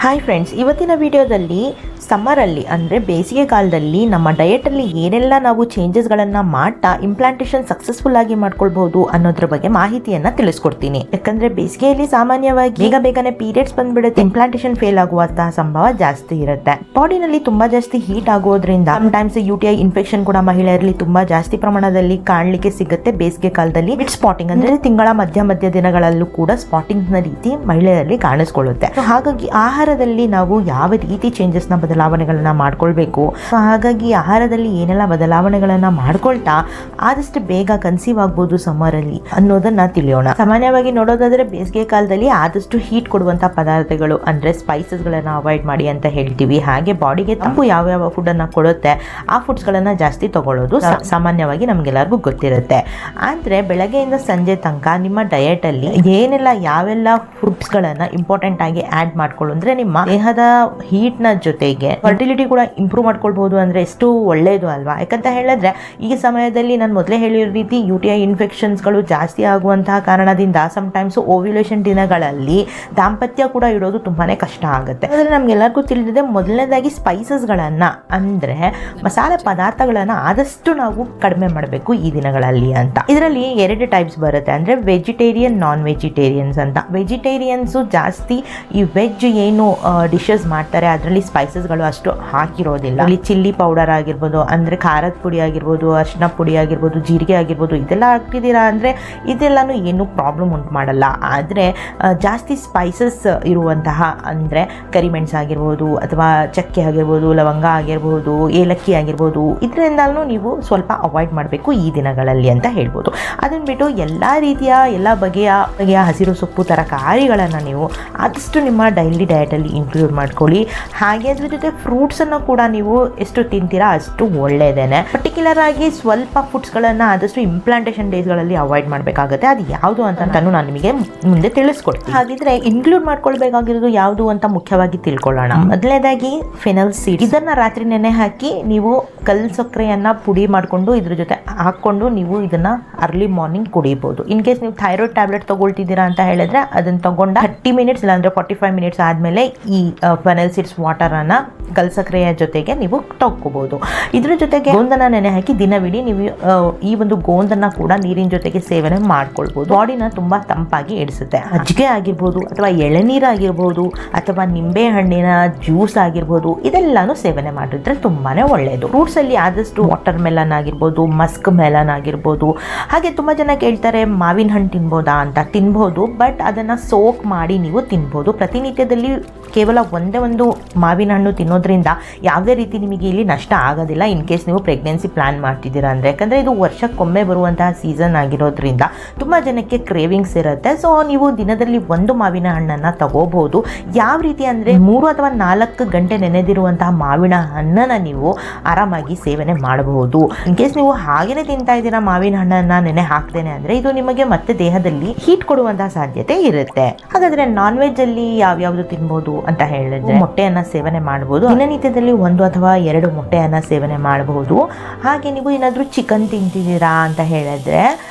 Hi friends, ಇವತ್ತಿನ ವಿಡಿಯೋದಲ್ಲಿ ಸಮ್ಮರಲ್ಲಿ ಅಂದರೆ ಬೇಸಿಗೆ ಕಾಲದಲ್ಲಿ ನಮ್ಮ ಡಯಟಲ್ಲಿ ಏನೆಲ್ಲ ನಾವು ಚೇಂಜಸ್ಗಳನ್ನು ಮಾಡ್ತಾ ಇಂಪ್ಲಾಂಟೇಷನ್ ಸಕ್ಸಸ್ಫುಲ್ ಆಗಿ ಮಾಡ್ಕೊಳ್ಬಹುದು ಅನ್ನೋದ್ರ ಬಗ್ಗೆ ಮಾಹಿತಿಯನ್ನು ತಿಳಿಸ್ಕೊಡ್ತೀನಿ. ಯಾಕಂದರೆ ಬೇಸಿಗೆಯಲ್ಲಿ ಸಾಮಾನ್ಯವಾಗಿ ಬೇಗನೆ ಪೀರಿಯಡ್ಸ್ ಬಂದ್ಬಿಡುತ್ತೆ, ಇಂಪ್ಲಾಂಟೇಷನ್ ಫೇಲ್ ಆಗುವಂತಹ ಸಂಭವ ಜಾಸ್ತಿ ಇರುತ್ತೆ. ಬಾಡಿನಲ್ಲಿ ತುಂಬ ಜಾಸ್ತಿ ಹೀಟ್ ಆಗೋದ್ರಿಂದ ಸಮ್ಟೈಮ್ಸ್ UTI ಇನ್ಫೆಕ್ಷನ್ ಕೂಡ ಮಹಿಳೆಯರಲ್ಲಿ ತುಂಬ ಜಾಸ್ತಿ ಪ್ರಮಾಣದಲ್ಲಿ ಕಾಣಲಿಕ್ಕೆ ಸಿಗುತ್ತೆ. ಬೇಸಿಗೆ ಕಾಲದಲ್ಲಿ ಸ್ಪಾಟಿಂಗ್ ಅಂದರೆ ತಿಂಗಳ ಮಧ್ಯ ದಿನಗಳಲ್ಲೂ ಕೂಡ ಸ್ಪಾಟಿಂಗ್ ನ ರೀತಿ ಮಹಿಳೆಯರಲ್ಲಿ ಕಾಣಿಸ್ಕೊಳ್ಳುತ್ತೆ. ಹಾಗಾಗಿ ಆಹಾರದಲ್ಲಿ ನಾವು ಯಾವ ರೀತಿ ಚೇಂಜಸ್ನ ಬದಲಾವಣೆಗಳನ್ನ ಮಾಡ್ಕೊಳ್ಬೇಕು, ಹಾಗಾಗಿ ಆಹಾರದಲ್ಲಿ ಏನೆಲ್ಲ ಬದಲಾವಣೆಗಳನ್ನ ಮಾಡ್ಕೊಳ್ತಾ ಆದಷ್ಟು ಬೇಗ ಕನ್ಸೀವ್ ಆಗ್ಬೋದು ಸಮ್ಮರ್ ಅಲ್ಲಿ ಅನ್ನೋದನ್ನ ತಿಳಿಯೋಣ. ಸಾಮಾನ್ಯವಾಗಿ ನೋಡೋದಾದ್ರೆ ಬೇಸಿಗೆ ಕಾಲದಲ್ಲಿ ಆದಷ್ಟು ಹೀಟ್ ಕೊಡುವಂತ ಪದಾರ್ಥಗಳು ಅಂದ್ರೆ ಸ್ಪೈಸಸ್ ಗಳನ್ನ ಅವಾಯ್ಡ್ ಮಾಡಿ ಅಂತ ಹೇಳ್ತೀವಿ. ಹಾಗೆ ಬಾಡಿಗೆ ತಂಪು ಯಾವ ಫುಡ್ ಅನ್ನ ಕೊಡುತ್ತೆ ಆ ಫುಡ್ಸ್ ಗಳನ್ನ ಜಾಸ್ತಿ ತಗೊಳ್ಳೋದು ಸಾಮಾನ್ಯವಾಗಿ ನಮ್ಗೆಲ್ಲರಿಗೂ ಗೊತ್ತಿರುತ್ತೆ. ಆದ್ರೆ ಬೆಳಗ್ಗೆಯಿಂದ ಸಂಜೆ ತನಕ ನಿಮ್ಮ ಡಯಟ್ ಅಲ್ಲಿ ಏನೆಲ್ಲ ಯಾವೆಲ್ಲ ಫುಡ್ಸ್ ಗಳನ್ನ ಇಂಪಾರ್ಟೆಂಟ್ ಆಗಿ ಆಡ್ ಮಾಡ್ಕೊಳ್ಳು ಅಂದ್ರೆ ನಿಮ್ಮ ದೇಹದ ಹೀಟ್ ನ ಜೊತೆಗೆ ಫರ್ಟಿಲಿಟಿ ಕೂಡ ಇಂಪ್ರೂವ್ ಮಾಡ್ಕೊಳ್ಬಹುದು ಅಂದ್ರೆ ಎಷ್ಟು ಒಳ್ಳೇದು ಅಲ್ವಾ. ಯಾಕಂತ ಹೇಳಿದ್ರೆ ಈ ಸಮಯದಲ್ಲಿ ನಾನು ಮೊದಲೇ ಹೇಳಿರೋ ರೀತಿ UTI ಇನ್ಫೆಕ್ಷನ್ಸ್ ಗಳು ಜಾಸ್ತಿ ಆಗುವಂತಹ ಕಾರಣದಿಂದ ಸಮ್ಟೈಮ್ಸ್ ಓವ್ಯುಲೇಷನ್ ದಿನಗಳಲ್ಲಿ ದಾಂಪತ್ಯ ಕೂಡ ಇಡೋದು ತುಂಬಾನೇ ಕಷ್ಟ ಆಗುತ್ತೆ. ಆದ್ರೆ ನಮ್ಗೆಲ್ಲರಿಗೂ ತಿಳಿದಿದೆ, ಮೊದಲನೇದಾಗಿ ಸ್ಪೈಸಸ್ ಗಳನ್ನ ಅಂದ್ರೆ ಮಸಾಲೆ ಪದಾರ್ಥಗಳನ್ನ ಆದಷ್ಟು ನಾವು ಕಡಿಮೆ ಮಾಡಬೇಕು ಈ ದಿನಗಳಲ್ಲಿ ಅಂತ. ಇದರಲ್ಲಿ 2 ಟೈಪ್ಸ್ ಬರುತ್ತೆ, ಅಂದ್ರೆ ವೆಜಿಟೇರಿಯನ್, ನಾನ್ ವೆಜಿಟೇರಿಯನ್ಸ್ ಅಂತ. ವೆಜಿಟೇರಿಯನ್ಸ್ ಜಾಸ್ತಿ ಈ ವೆಜ್ ಏನು ಡಿಶಸ್ ಮಾಡ್ತಾರೆ ಅದರಲ್ಲಿ ಸ್ಪೈಸಸ್ಗಳು ಅಷ್ಟು ಹಾಕಿರೋದಿಲ್ಲ. ಇಲ್ಲಿ ಚಿಲ್ಲಿ ಪೌಡರ್ ಆಗಿರ್ಬೋದು, ಅಂದ್ರೆ ಖಾರದ ಪುಡಿ ಆಗಿರ್ಬೋದು, ಅರಿಶಿನ ಪುಡಿ ಆಗಿರ್ಬೋದು, ಜೀರಿಗೆ ಆಗಿರ್ಬೋದು, ಇದೆಲ್ಲ ಹಾಕ್ತಿದ್ದೀರಾ ಅಂದ್ರೆ ಇದೆಲ್ಲಾನು ಏನು ಪ್ರಾಬ್ಲಮ್ ಉಂಟು ಮಾಡಲ್ಲ. ಆದರೆ ಜಾಸ್ತಿ ಸ್ಪೈಸಸ್ ಇರುವಂತಹ ಅಂದ್ರೆ ಕರಿಮೆಣಸು ಆಗಿರ್ಬೋದು ಅಥವಾ ಚಕ್ಕೆ ಆಗಿರ್ಬೋದು, ಲವಂಗ ಆಗಿರ್ಬೋದು, ಏಲಕ್ಕಿ ಆಗಿರ್ಬೋದು, ಇದರಿಂದಲೂ ನೀವು ಸ್ವಲ್ಪ ಅವಾಯ್ಡ್ ಮಾಡಬೇಕು ಈ ದಿನಗಳಲ್ಲಿ ಅಂತ ಹೇಳ್ಬೋದು. ಅದನ್ನ ಬಿಟ್ಟು ಎಲ್ಲ ಬಗೆಯ ಹಸಿರು ಸೊಪ್ಪು ತರಕಾರಿಗಳನ್ನು ನೀವು ಆದಷ್ಟು ನಿಮ್ಮ ಡೈಲಿ ಡಯಟಲ್ಲಿ ಇನ್ಕ್ಲೂಡ್ ಮಾಡ್ಕೊಳ್ಳಿ. ಹಾಗೆ ಅದ್ರ ಜೊತೆ ಫ್ರೂಟ್ಸನ್ನು ಕೂಡ ನೀವು ಎಷ್ಟು ತಿಂತೀರಾ ಅಷ್ಟು ಒಳ್ಳೆಯದೇನೆ. ಪರ್ಟಿಕ್ಯುಲರ್ ಆಗಿ ಸ್ವಲ್ಪ ಫುಡ್ಸ್ಗಳನ್ನು ಆದಷ್ಟು ಇಂಪ್ಲಾಂಟೇಷನ್ ಡೇಸ್ಗಳಲ್ಲಿ ಅವಾಯ್ಡ್ ಮಾಡಬೇಕಾಗುತ್ತೆ. ಅದು ಯಾವುದು ಅಂತ ನಾನು ನಿಮಗೆ ಮುಂದೆ ತಿಳಿಸ್ಕೊಡ್ತೀನಿ. ಹಾಗಿದ್ರೆ ಇನ್ಕ್ಲೂಡ್ ಮಾಡ್ಕೊಳ್ಬೇಕಾಗಿರೋದು ಯಾವುದು ಅಂತ ಮುಖ್ಯವಾಗಿ ತಿಳ್ಕೊಳ್ಳೋಣ. ಮೊದಲನೇದಾಗಿ ಫೆನಲ್ ಸೀಡ್, ಇದನ್ನ ರಾತ್ರಿ ನೆನೆ ಹಾಕಿ ನೀವು ಕಲ್ಲು ಸಕ್ಕರೆಯನ್ನ ಪುಡಿ ಮಾಡಿಕೊಂಡು ಇದ್ರ ಜೊತೆ ಹಾಕೊಂಡು ನೀವು ಇದನ್ನ ಅರ್ಲಿ ಮಾರ್ನಿಂಗ್ ಕುಡಿಬಹುದು. ಇನ್ ಕೇಸ್ ನೀವು ಥೈರಾಯ್ಡ್ ಟ್ಯಾಬ್ಲೆಟ್ ತಗೊಳ್ತಿದ್ದೀರಾ ಅಂತ ಹೇಳಿದ್ರೆ ಅದನ್ನ ತಗೊಂಡ 30 ಮಿನಿಟ್ಸ್ ಇಲ್ಲಾಂದ್ರೆ 45 ಮಿನಿಟ್ಸ್ ಆದ್ಮೇಲೆ ಈ ಫೆನಲ್ ಸೀಡ್ಸ್ ವಾಟರ್ ಅನ್ನ ಕಲ್ಸಕ್ರೆಯ ಜೊತೆಗೆ ನೀವು ತಗೋಬಹುದು. ಇದ್ರ ಜೊತೆಗೆ ಗೋಂದನ್ನ ನೆನೆ ಹಾಕಿ ದಿನವಿಡೀ ನೀವು ಈ ಒಂದು ಗೋಂದನ್ನ ಕೂಡ ನೀರಿನ ಜೊತೆಗೆ ಸೇವನೆ ಮಾಡ್ಕೊಳ್ಬಹುದು. ಬಾಡಿನ ತುಂಬಾ ತಂಪಾಗಿ ಇಡಿಸುತ್ತೆ. ಮಜ್ಜಿಗೆ ಆಗಿರ್ಬೋದು ಅಥವಾ ಎಳನೀರಾಗಿರ್ಬೋದು ಅಥವಾ ನಿಂಬೆ ಹಣ್ಣಿನ ಜ್ಯೂಸ್ ಆಗಿರ್ಬೋದು, ಇದೆಲ್ಲಾನು ಸೇವನೆ ಮಾಡಿದ್ರೆ ತುಂಬಾನೇ ಒಳ್ಳೆಯದು. ಫ್ರೂಟ್ಸ್ ಅಲ್ಲಿ ಆದಷ್ಟು ವಾಟರ್ ಮೆಲನ್ ಆಗಿರ್ಬೋದು, ಮಸ್ಕ್ ಮೆಲನ್ ಆಗಿರ್ಬೋದು. ಹಾಗೆ ತುಂಬಾ ಜನ ಕೇಳ್ತಾರೆ ಮಾವಿನ ಹಣ್ಣು ತಿನ್ಬೋದಾ ಅಂತ. ತಿನ್ಬಹುದು, ಬಟ್ ಅದನ್ನ ಸೋಕ್ ಮಾಡಿ ನೀವು ತಿನ್ಬಹುದು. ಪ್ರತಿನಿತ್ಯದಲ್ಲಿ ಕೇವಲ ಒಂದೇ ಒಂದು ಮಾವಿನ ಹಣ್ಣು ತಿನ್ನೋದ್ರಿಂದ ಯಾವುದೇ ರೀತಿ ನಿಮಗೆ ಇಲ್ಲಿ ನಷ್ಟ ಆಗೋದಿಲ್ಲ ಇನ್ ಕೇಸ್ ನೀವು ಪ್ರೆಗ್ನೆನ್ಸಿ ಪ್ಲಾನ್ ಮಾಡ್ತಿದ್ದೀರಾ ಅಂದರೆ. ಯಾಕಂದರೆ ಇದು ವರ್ಷಕ್ಕೊಮ್ಮೆ ಬರುವಂತಹ ಸೀಸನ್ ಆಗಿರೋದ್ರಿಂದ ತುಂಬ ಜನಕ್ಕೆ ಕ್ರೇವಿಂಗ್ಸ್ ಇರುತ್ತೆ. ಸೊ ನೀವು ದಿನದಲ್ಲಿ ಒಂದು ಮಾವಿನ ಹಣ್ಣನ್ನು ತಗೋಬಹುದು. ಯಾವ ರೀತಿ ಅಂದರೆ 3 ಅಥವಾ 4 ಗಂಟೆ ನೆನೆದಿರುವಂತಹ ಮಾವಿನ ಹಣ್ಣನ್ನು ನೀವು ಆರಾಮಾಗಿ ಸೇವನೆ ಮಾಡಬಹುದು. ಇನ್ ಕೇಸ್ ನೀವು ಹಾಗೇನೆ ತಿಂತಾ ಇದ್ದೀರಾ ಮಾವಿನ ಹಣ್ಣನ್ನು ನೆನೆ ಹಾಕ್ತೇನೆ ಅಂದರೆ ಇದು ನಿಮಗೆ ಮತ್ತೆ ದೇಹದಲ್ಲಿ ಹೀಟ್ ಕೊಡುವಂತಹ ಸಾಧ್ಯತೆ ಇರುತ್ತೆ. ಹಾಗಾದರೆ ನಾನ್ ವೆಜ್ ಅಲ್ಲಿ ಯಾವ್ಯಾವುದು ತಿನ್ಬೋದು ಅಂತ ಹೇಳಿದ್ರೆ ಮೊಟ್ಟೆಯನ್ನ ಸೇವನೆ ಮಾಡಬಹುದು. ದಿನನಿತ್ಯದಲ್ಲಿ 1 ಅಥವಾ 2 ಮೊಟ್ಟೆಯನ್ನ ಸೇವನೆ ಮಾಡಬಹುದು. ಹಾಗೆ ನೀವು ಏನಾದರೂ ಚಿಕನ್ ತಿಂತಿದ್ದೀರಾ ಅಂತ ಹೇಳಿದ್ರೆ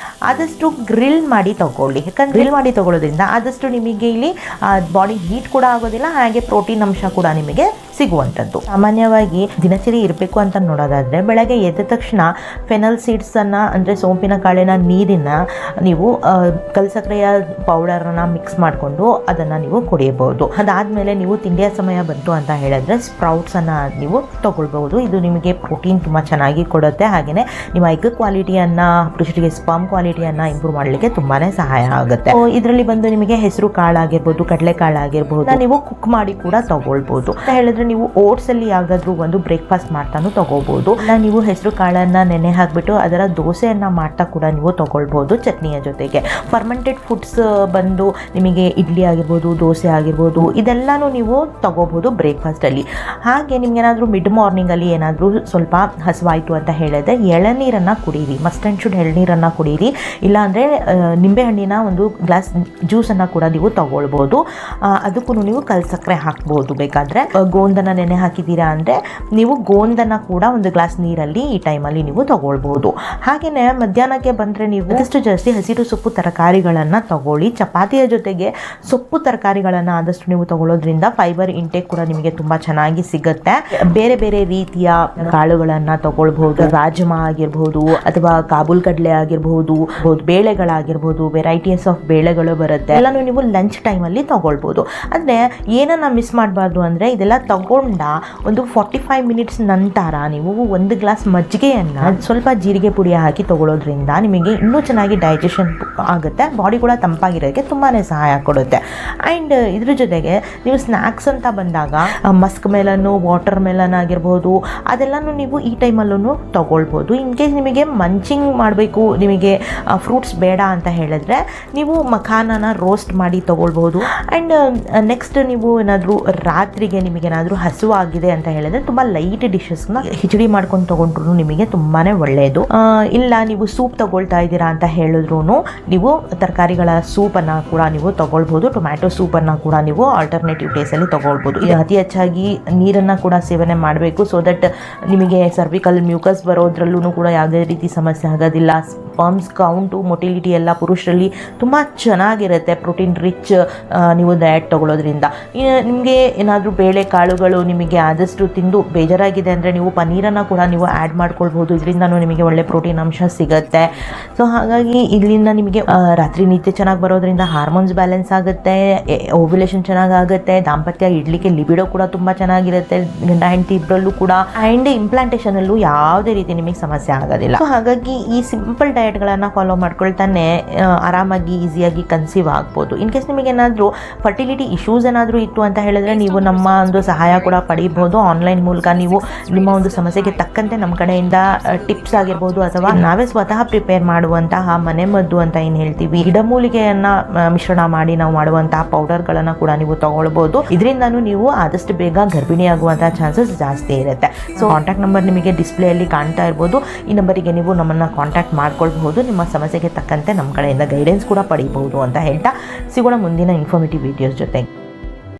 ಆದಷ್ಟು ಗ್ರಿಲ್ ಮಾಡಿ ತಗೊಳ್ಳಿ. ಯಾಕಂದ್ರೆ ಗ್ರಿಲ್ ಮಾಡಿ ತಗೊಳ್ಳೋದ್ರಿಂದ ಆದಷ್ಟು ನಿಮಗೆ ಇಲ್ಲಿ ಬಾಡಿ ಹೀಟ್ ಕೂಡ ಆಗೋದಿಲ್ಲ, ಹಾಗೆ ಪ್ರೋಟೀನ್ ಅಂಶ ಕೂಡ ನಿಮಗೆ ಸಿಗುವಂಥದ್ದು. ಸಾಮಾನ್ಯವಾಗಿ ದಿನಚರಿ ಇರಬೇಕು ಅಂತ ನೋಡೋದಾದ್ರೆ ಬೆಳಗ್ಗೆ ಎದ್ದ ತಕ್ಷಣ ಫೆನಲ್ ಸೀಡ್ಸ್ ಅನ್ನ ಅಂದ್ರೆ ಸೋಂಪಿನ ಕಾಳಿನ ನೀರಿನ ನೀವು ಕಲ್ಸಕ್ರೆಯ ಪೌಡರ್ನ ಮಿಕ್ಸ್ ಮಾಡಿಕೊಂಡು ಅದನ್ನ ನೀವು ಕುಡಿಯಬಹುದು. ಅದಾದ್ಮೇಲೆ ನೀವು ತಿಂಡಿಯ ಸಮಯ ಬಂತು ಅಂತ ಹೇಳಿದ್ರೆ ಸ್ಪ್ರೌಟ್ಸ್ ಅನ್ನ ನೀವು ತಗೊಳ್ಬಹುದು. ಇದು ನಿಮಗೆ ಪ್ರೋಟೀನ್ ತುಂಬಾ ಚೆನ್ನಾಗಿ ಕೊಡುತ್ತೆ. ಹಾಗೇನೆ ನಿಮ್ಮ ಎಗ್ ಕ್ವಾಲಿಟಿಯನ್ನ, ಪುರುಷರಿಗೆ ಸ್ಪರ್ಮ್ ಕ್ವಾಲಿಟಿಯನ್ನ ಇಂಪ್ರೂವ್ ಮಾಡಲಿಕ್ಕೆ ತುಂಬಾನೇ ಸಹಾಯ ಆಗುತ್ತೆ. ಇದರಲ್ಲಿ ಬಂದು ನಿಮಗೆ ಹೆಸರು ಕಾಳಾಗಿರ್ಬೋದು, ಕಡಲೆ ಕಾಳಾಗಿರ್ಬೋದು, ನೀವು ಕುಕ್ ಮಾಡಿ ಕೂಡ ತಗೊಳ್ಬಹುದು. ಹೇಳಿದ್ರೆ ನೀವು ಓಟ್ಸ್ ಅಲ್ಲಿ ಯಾವ್ದಾದ್ರು ಒಂದು ಬ್ರೇಕ್ಫಾಸ್ಟ್ ಮಾಡ್ತಾನು ತಗೋಬಹುದು. ನೀವು ಹೆಸರು ಕಾಳನ್ನ ನೆನೆ ಹಾಕ್ಬಿಟ್ಟು ಅದರ ದೋಸೆಯನ್ನ ಮಾಡ್ತಾ ಕೂಡ ನೀವು ತಗೊಳ್ಬಹುದು ಚಟ್ನಿಯ ಜೊತೆಗೆ. ಫರ್ಮೆಂಟೆಡ್ ಫುಡ್ಸ್ ಬಂದು ನಿಮಗೆ ಇಡ್ಲಿ ಆಗಿರ್ಬೋದು, ದೋಸೆ ಆಗಿರ್ಬೋದು, ಇದೆಲ್ಲಾನು ನೀವು ತಗೋಬಹುದು ಬ್ರೇಕ್ಫಾಸ್ಟ್ ಅಲ್ಲಿ. ಹಾಗೆ ನಿಮ್ಗೆ ಏನಾದ್ರು ಮಿಡ್ ಮಾರ್ನಿಂಗ್ ಅಲ್ಲಿ ಏನಾದ್ರು ಸ್ವಲ್ಪ ಹಸುವಾಯ್ತು ಅಂತ ಹೇಳಿದ್ರೆ ಎಳನೀರನ್ನ ಕುಡೀರಿ. ಮಸ್ಟ್ ಅಂಡ್ ಶುಡ್ ಎಳನೀರನ್ನ ಕುಡೀರಿ. ಇಲ್ಲಾಂದ್ರೆ ನಿಂಬೆ ಹಣ್ಣಿನ ಒಂದು ಗ್ಲಾಸ್ ಜ್ಯೂಸ್ ಅನ್ನ ಕೂಡ ನೀವು ತಗೊಳ್ಬಹುದು. ಅದಕ್ಕೂ ನೀವು ಕಲ್ಸಕ್ರೆ ಹಾಕ್ಬಹುದು. ಬೇಕಾದ್ರೆ ಗೋಂದನ ನೆನೆ ಹಾಕಿದ್ದೀರಾ ಅಂದರೆ ನೀವು ಗೋಂದನ ಕೂಡ ಒಂದು ಗ್ಲಾಸ್ ನೀರಲ್ಲಿ ಈ ಟೈಮಲ್ಲಿ ನೀವು ತಗೊಳ್ಬಹುದು. ಹಾಗೆಯೇ ಮಧ್ಯಾಹ್ನಕ್ಕೆ ಬಂದರೆ ನೀವು ಆದಷ್ಟು ಜಾಸ್ತಿ ಹಸಿರು ಸೊಪ್ಪು ತರಕಾರಿಗಳನ್ನು ತಗೊಳ್ಳಿ. ಚಪಾತಿಯ ಜೊತೆಗೆ ಸೊಪ್ಪು ತರಕಾರಿಗಳನ್ನು ಆದಷ್ಟು ನೀವು ತಗೊಳ್ಳೋದು ತಗೊಳ್ಳೋದ್ರಿಂದ ಫೈಬರ್ ಇಂಟೇಕ್ ಕೂಡ ನಿಮಗೆ ತುಂಬ ಚೆನ್ನಾಗಿ ಸಿಗುತ್ತೆ. ಬೇರೆ ಬೇರೆ ರೀತಿಯ ಕಾಳುಗಳನ್ನು ತಗೊಳ್ಬಹುದು. ರಾಜ್ಮಾ ಆಗಿರ್ಬೋದು ಅಥವಾ ಕಾಬೂಲ್ ಕಡಲೆ ಆಗಿರ್ಬೋದು, ಬೇಳೆಗಳಾಗಿರ್ಬೋದು, ವೆರೈಟೀಸ್ ಆಫ್ ಬೇಳೆಗಳು ಬರುತ್ತೆ. ಎಲ್ಲಾನು ನೀವು ಲಂಚ್ ಟೈಮಲ್ಲಿ ತಗೊಳ್ಬೋದು. ಅಂದರೆ ಏನನ್ನ ಮಿಸ್ ಮಾಡಬಾರ್ದು ಅಂದರೆ ಇದೆಲ್ಲ ತಗೊಂಡ ಒಂದು 45 ಮಿನಿಟ್ಸ್ ನಂತರ ನೀವು ಒಂದು ಗ್ಲಾಸ್ ಮಜ್ಜಿಗೆಯನ್ನು ಸ್ವಲ್ಪ ಜೀರಿಗೆ ಪುಡಿ ಹಾಕಿ ತಗೊಳ್ಳೋದ್ರಿಂದ ನಿಮಗೆ ಇನ್ನೂ ಚೆನ್ನಾಗಿ ಡೈಜೆಷನ್ ಆಗುತ್ತೆ. ಬಾಡಿ ಕೂಡ ತಂಪಾಗಿರೋದಕ್ಕೆ ತುಂಬಾ ಸಹಾಯ ಕೊಡುತ್ತೆ. ಆ್ಯಂಡ್ ಇದ್ರ ಜೊತೆಗೆ ನೀವು ಸ್ನ್ಯಾಕ್ಸ್ ಅಂತ ಬಂದಾಗ ಮಸ್ಕ್ ಮೆಲನ್ನು, ವಾಟರ್ ಮೆಲನ್ ಆಗಿರ್ಬೋದು, ಅದೆಲ್ಲನೂ ನೀವು ಈ ಟೈಮಲ್ಲೂ ತಗೊಳ್ಬೋದು. ಇನ್ ಕೇಸ್ ನಿಮಗೆ ಮಂಚಿಂಗ್ ಮಾಡಬೇಕು, ನಿಮಗೆ ಫ್ರೂಟ್ಸ್ ಬೇಡ ಅಂತ ಹೇಳಿದ್ರೆ ನೀವು ಮಖಾನನ ರೋಸ್ಟ್ ಮಾಡಿ ತಗೊಳ್ಬೋದು. ಆ್ಯಂಡ್ ನೆಕ್ಸ್ಟ್ ನೀವು ಏನಾದರೂ ರಾತ್ರಿಗೆ ನಿಮಗೇನಾದರೂ ಹಸುವಾಗಿದೆ ಅಂತ ಹೇಳಿದ್ರೆ ತುಂಬ ಲೈಟ್ ಡಿಶಸ್ನ ಹಿಚಡಿ ಮಾಡ್ಕೊಂಡು ತಗೊಂಡ್ರು ನಿಮಗೆ ತುಂಬಾ ಒಳ್ಳೆಯದು. ಇಲ್ಲ ನೀವು ಸೂಪ್ ತಗೊಳ್ತಾ ಇದ್ದೀರಾ ಅಂತ ಹೇಳಿದ್ರು ನೀವು ತರಕಾರಿಗಳ ಸೂಪನ್ನು ಕೂಡ ನೀವು ತಗೊಳ್ಬೋದು. ಟೊಮ್ಯಾಟೊ ಸೂಪನ್ನು ಕೂಡ ನೀವು ಆಲ್ಟರ್ನೇಟಿವ್ ಡೇಸಲ್ಲಿ ತಗೊಳ್ಬೋದು. ಅತಿ ಹೆಚ್ಚಾಗಿ ನೀರನ್ನು ಕೂಡ ಸೇವನೆ ಮಾಡಬೇಕು. ಸೊ ದಟ್ ನಿಮಗೆ ಸರ್ವಿಕಲ್ ಮ್ಯೂಕಸ್ ಬರೋದ್ರಲ್ಲೂ ಕೂಡ ಯಾವುದೇ ರೀತಿ ಸಮಸ್ಯೆ ಆಗೋದಿಲ್ಲ. ಸ್ಪರ್ಮ್ಸ್ ಕೌಂಟು, ಮೊಟಿಲಿಟಿ ಎಲ್ಲ ಪುರುಷರಲ್ಲಿ ತುಂಬ ಚೆನ್ನಾಗಿರುತ್ತೆ. ಪ್ರೋಟೀನ್ ರಿಚ್ ನೀವು ಡಯಟ್ ತಗೊಳ್ಳೋದ್ರಿಂದ. ನಿಮಗೆ ಏನಾದರೂ ಬೇಳೆ ಕಾಳುಗಳು ನಿಮಗೆ ಆದಷ್ಟು ತಿಂದು ಬೇಜಾರಾಗಿದೆ ಅಂದರೆ ನೀವು ಪನ್ನೀರನ್ನು ಕೂಡ ನೀವು ಆ್ಯಡ್ ಮಾಡ್ಕೊಳ್ಬೋದು. ಇದರಿಂದನೂ ನಿಮಗೆ ಒಳ್ಳೆ ಪ್ರೋಟೀನ್ ಅಂಶ ಸಿಗುತ್ತೆ. ಸೊ ಹಾಗಾಗಿ ಇದರಿಂದ ನಿಮಗೆ ರಾತ್ರಿ ನಿದ್ದೆ ಚೆನ್ನಾಗಿ ಬರೋದ್ರಿಂದ ಹಾರ್ಮೋನ್ಸ್ ಬ್ಯಾಲೆನ್ಸ್ ಆಗುತ್ತೆ, ಓವ್ಯುಲೇಷನ್ ಚೆನ್ನಾಗಾಗುತ್ತೆ, ದಾಂಪತ್ಯ ಇಡ್ಲಿಕ್ಕೆ ಲಿಬಿಡೋ ಕೂಡ ತುಂಬ ಚೆನ್ನಾಗಿರುತ್ತೆ ಗಂಡ ಹೆಂಡತಿ ಇಬ್ಬರಲ್ಲೂ ಕೂಡ. ಆ್ಯಂಡ್ ಇಂಪ್ಲಾಂಟೇಷನಲ್ಲೂ ಯಾವುದೇ ರೀತಿ ನಿಮಗೆ ಸಮಸ್ಯೆ ಆಗೋದಿಲ್ಲ. ಸೊ ಹಾಗಾಗಿ ಈ ಸಿಂಪಲ್ ಡಯಟ್ಗಳನ್ನು ಫಾಲೋ ಮಾಡ್ಕೊಳ್ತಾನೆ ಆರಾಮಾಗಿ ಈಸಿಯಾಗಿ ಕನ್ಸೀವ್ ಆಗ್ಬೋದು. ಇನ್ ಕೇಸ್ ನಿಮಗೆ ಏನಾದರೂ ಫರ್ಟಿಲಿಟಿ ಇಶ್ಯೂಸ್ ಏನಾದರೂ ಇತ್ತು ಅಂತ ಹೇಳಿದ್ರೆ ನೀವು ನಮ್ಮ ಒಂದು ಸಹಾಯ ಕೂಡ ಪಡೀಬಹುದು. ಆನ್ಲೈನ್ ಮೂಲಕ ನೀವು ನಿಮ್ಮ ಒಂದು ಸಮಸ್ಯೆಗೆ ತಕ್ಕಂತೆ ನಮ್ಮ ಕಡೆಯಿಂದ ಟಿಪ್ಸ್ ಆಗಿರ್ಬೋದು ಅಥವಾ ನಾವೇ ಸ್ವತಃ ಪ್ರಿಪೇರ್ ಮಾಡುವಂತಹ ಮನೆ ಮದ್ದು ಅಂತ ಏನು ಹೇಳ್ತೀವಿ, ಗಿಡಮೂಲಿಕೆಯನ್ನು ಮಿಶ್ರಣ ಮಾಡಿ ನಾವು ಮಾಡುವಂತಹ ಪೌಡರ್ಗಳನ್ನು ಕೂಡ ನೀವು ತಗೊಳ್ಬೋದು. ಇದರಿಂದನೂ ನೀವು ಆದಷ್ಟು ಬೇಗ ಗರ್ಭಿಣಿಯಾಗುವಂತಹ ಚಾನ್ಸಸ್ ಜಾಸ್ತಿ ಇರುತ್ತೆ. ಸೊ ಕಾಂಟ್ಯಾಕ್ಟ್ ನಂಬರ್ ನಿಮಗೆ ಡಿಸ್ಪ್ಲೇಯಲ್ಲಿ ಕಾಣ್ತಾ ಇರ್ಬೋದು. ಈ ನಂಬರಿಗೆ ನೀವು ನಮ್ಮನ್ನು ಕಾಂಟ್ಯಾಕ್ಟ್ ಮಾಡ್ಕೊಳ್ಬಹುದು. ನಿಮ್ಮ ಸಮಸ್ಯೆಗೆ ತಕ್ಕಂತೆ ನಮ್ಮ ಕಡೆಯಿಂದ ಗೈಡೆನ್ಸ್ ಕೂಡ ಪಡೀಬಹುದು ಅಂತ ಹೇಳ್ತಾ ಸಿಗೋಣ ಮುಂದಿನ ಇನ್ಫಾರ್ಮೇಟಿವ್ ವಿಡಿಯೋಸ್ ಜೊತೆಗೆ.